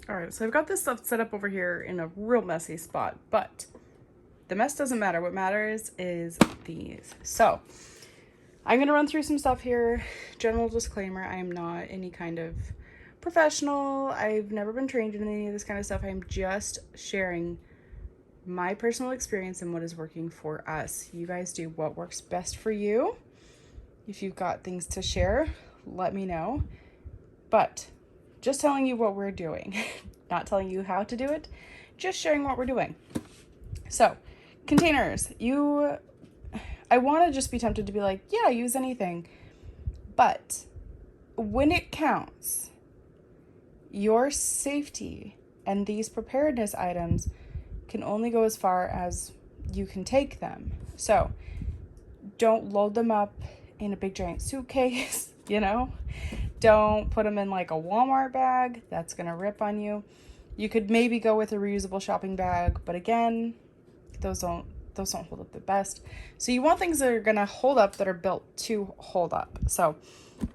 All right, so I've got this stuff set up over here in a real messy spot, but the mess doesn't matter. What matters is these. So I'm going to run through some stuff here. General disclaimer, I am not any kind of professional. I've never been trained in any of this kind of stuff. I'm just sharing my personal experience and what is working for us. You guys do what works best for you. If you've got things to share, let me know. But just telling you what we're doing, not telling you how to do it, just sharing what we're doing. So, containers. I want to just be tempted to be like, yeah, use anything. But when it counts, your safety and these preparedness items can only go as far as you can take them. So, don't load them up in a big giant suitcase, you know? Don't put them in like a Walmart bag. That's going to rip on you. You could maybe go with a reusable shopping bag, but again, those don't hold up the best. So you want things that are going to hold up, that are built to hold up. So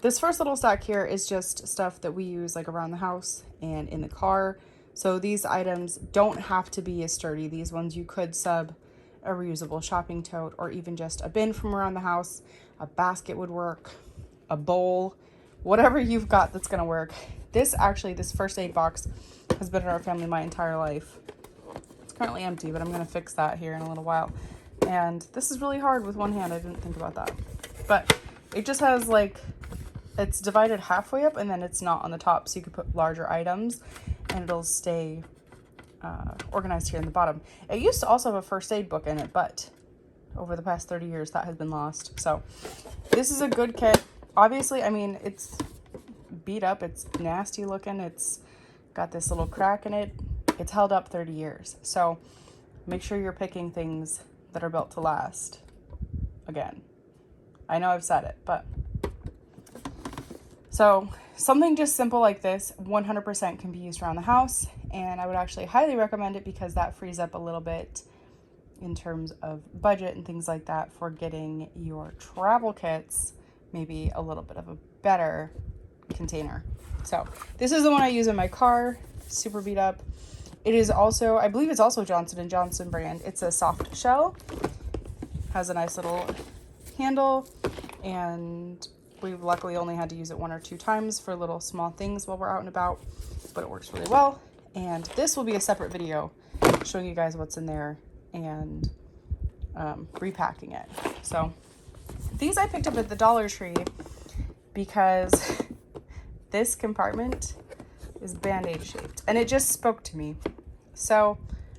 this first little stack here is just stuff that we use like around the house and in the car. So these items don't have to be as sturdy. These ones you could sub a reusable shopping tote, or even just a bin from around the house. A basket would work, a bowl, whatever you've got that's gonna work. This first aid box has been in our family my entire life. It's currently empty, but I'm gonna fix that here in a little while. And this is really hard with one hand. I didn't think about that. But it just has like, it's divided halfway up and then it's not on the top, so you could put larger items and it'll stay organized here in the bottom. It used to also have a first aid book in it, but over the past 30 years that has been lost. So this is a good kit. Obviously, I mean, it's beat up, it's nasty looking, it's got this little crack in it. It's held up 30 years. So make sure you're picking things that are built to last. Again, I know I've said it, but so something just simple like this 100% can be used around the house, and I would actually highly recommend it because that frees up a little bit in terms of budget and things like that for getting your travel kits maybe a little bit of a better container. So this is the one I use in my car, super beat up. It is also, I believe it's also Johnson & Johnson brand. It's a soft shell, has a nice little handle, and we've luckily only had to use it 1 or 2 times for little small things while we're out and about, but it works really well. And this will be a separate video showing you guys what's in there and repacking it. So these I picked up at the Dollar Tree because this compartment is Band-Aid shaped and it just spoke to me. So,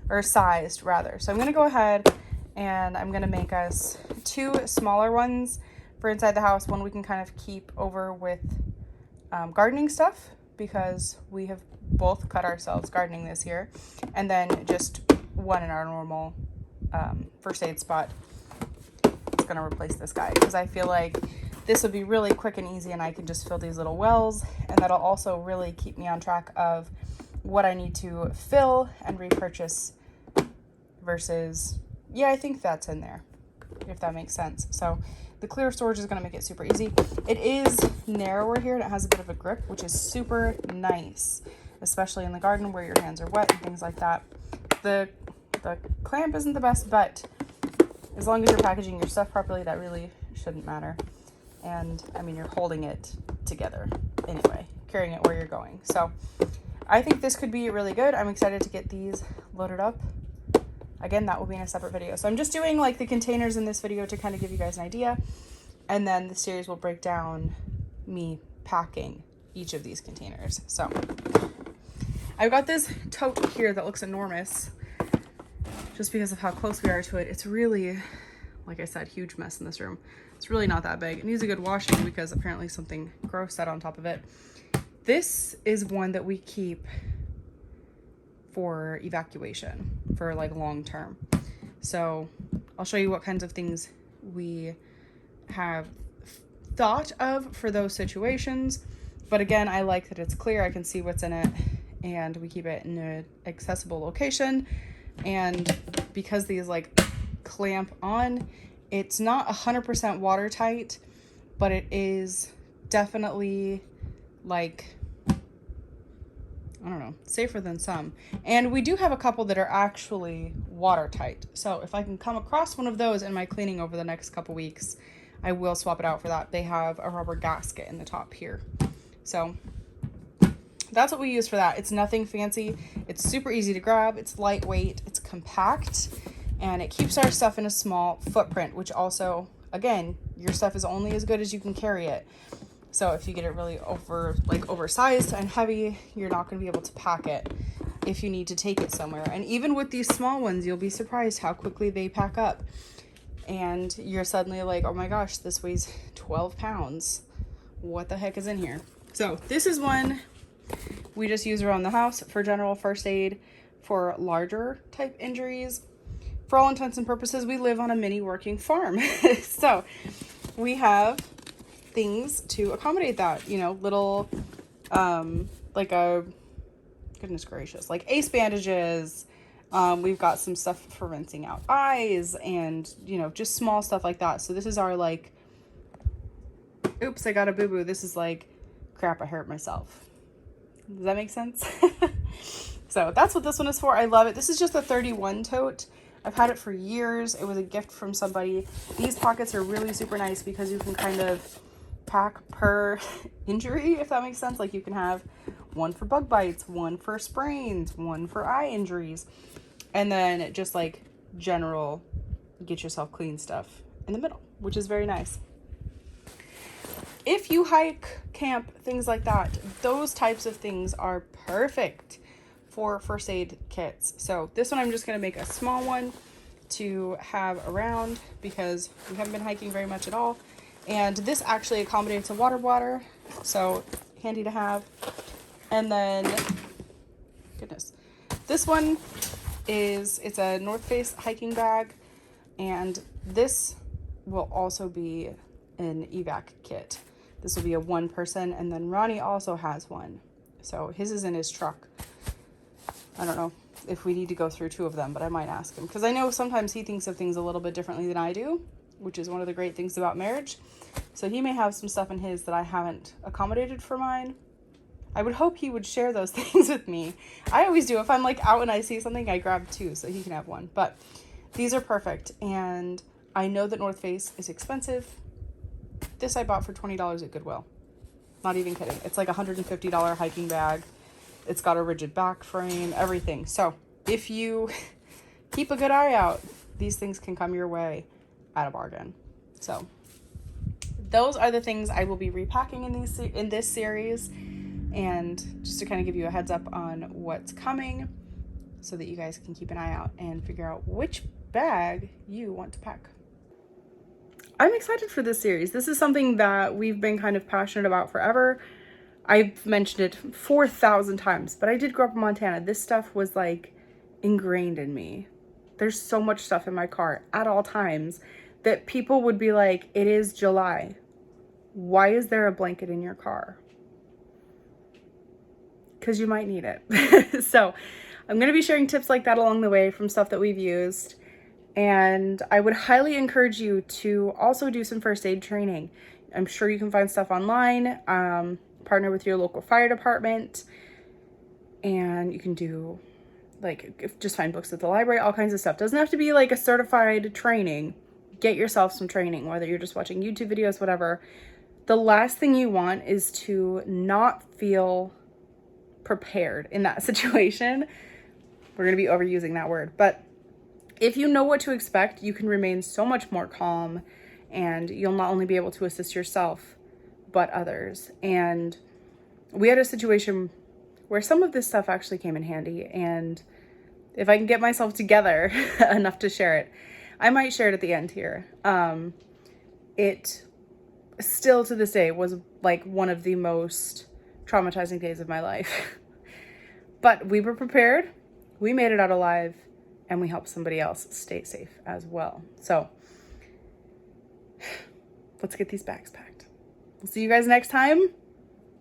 or sized rather. So I'm gonna go ahead and I'm gonna make us 2 smaller ones for inside the house. One we can kind of keep over with gardening stuff because we have both cut ourselves gardening this year, and then just one in our normal first aid spot. It's gonna replace this guy because I feel like this would be really quick and easy, and I can just fill these little wells, and that'll also really keep me on track of what I need to fill and repurchase versus, yeah, I think that's in there, if that makes sense. So the clear storage is going to make it super easy. It is narrower here and it has a bit of a grip, which is super nice, especially in the garden where your hands are wet and things like that. The clamp isn't the best, but as long as you're packaging your stuff properly, that really shouldn't matter. And I mean, you're holding it together anyway, carrying it where you're going. So I think this could be really good. I'm excited to get these loaded up. Again, that will be in a separate video. So I'm just doing like the containers in this video to kind of give you guys an idea. And then the series will break down me packing each of these containers. So I've got this tote here that looks enormous just because of how close we are to it. It's really, like I said, huge mess in this room. It's really not that big. It needs a good washing because apparently something gross sat on top of it. This is one that we keep for evacuation for like long term. So I'll show you what kinds of things we have thought of for those situations. But again, I like that it's clear. I can see what's in it, and we keep it in an accessible location. And because these like clamp on, it's not 100% watertight, but it is definitely like I don't know, safer than some. And we do have a couple that are actually watertight. So if I can come across one of those in my cleaning over the next couple weeks, I will swap it out for that. They have a rubber gasket in the top here. So that's what we use for that. It's nothing fancy. It's super easy to grab. It's lightweight. It's compact. And it keeps our stuff in a small footprint, which also, again, your stuff is only as good as you can carry it. So if you get it really oversized and heavy, you're not going to be able to pack it if you need to take it somewhere. And even with these small ones, you'll be surprised how quickly they pack up. And you're suddenly like, oh my gosh, this weighs 12 pounds. What the heck is in here? So this is one we just use around the house for general first aid for larger type injuries. For all intents and purposes, we live on a mini working farm. So we have things to accommodate that, you know, little goodness gracious, like ace bandages. We've got some stuff for rinsing out eyes and, you know, just small stuff like that. So this is our like, oops, I got a boo-boo. This is like, crap, I hurt myself. Does that make sense? So that's what this one is for. I love it. This is just a 31 tote. I've had it for years. It was a gift from somebody. These pockets are really super nice because you can kind of pack per injury, if that makes sense. Like you can have one for bug bites, one for sprains, one for eye injuries, and then just like general get yourself clean stuff in the middle, which is very nice. If you hike, camp, things like that, those types of things are perfect for first aid kits. So this one I'm just going to make a small one to have around because we haven't been hiking very much at all. And this actually accommodates a water bladder, so handy to have. And then, goodness, this one it's a North Face hiking bag, and this will also be an evac kit. This will be a one person, and then Ronnie also has one. So his is in his truck. I don't know if we need to go through two of them, but I might ask him because I know sometimes he thinks of things a little bit differently than I do, which is one of the great things about marriage. So he may have some stuff in his that I haven't accommodated for mine. I would hope he would share those things with me. I always do. If I'm like out and I see something, I grab two so he can have one. But these are perfect. And I know that North Face is expensive. This I bought for $20 at Goodwill. Not even kidding. It's like a $150 hiking bag. It's got a rigid back frame, everything. So if you keep a good eye out, these things can come your way at a bargain. So those are the things I will be repacking in this series, and just to kind of give you a heads up on what's coming so that you guys can keep an eye out and figure out which bag you want to pack. I'm excited for this series. This is something that we've been kind of passionate about forever. I've mentioned it 4,000 times, but I did grow up in Montana. This stuff was like ingrained in me. There's so much stuff in my car at all times that people would be like, it is July. Why is there a blanket in your car? Because you might need it. So I'm going to be sharing tips like that along the way from stuff that we've used. And I would highly encourage you to also do some first aid training. I'm sure you can find stuff online. Partner with your local fire department, and you can do just find books at the library, all kinds of stuff. Doesn't have to be like a certified training. Get yourself some training, whether you're just watching YouTube videos, whatever. The last thing you want is to not feel prepared in that situation. We're going to be overusing that word, but if you know what to expect, you can remain so much more calm, and you'll not only be able to assist yourself but others. And we had a situation where some of this stuff actually came in handy, and if I can get myself together enough to share it, I might share it at the end here. It still to this day was like one of the most traumatizing days of my life. But we were prepared, we made it out alive, and we helped somebody else stay safe as well. So let's get these bags packed. We'll see you guys next time.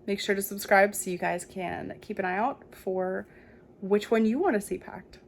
Make sure to subscribe so you guys can keep an eye out for which one you want to see packed.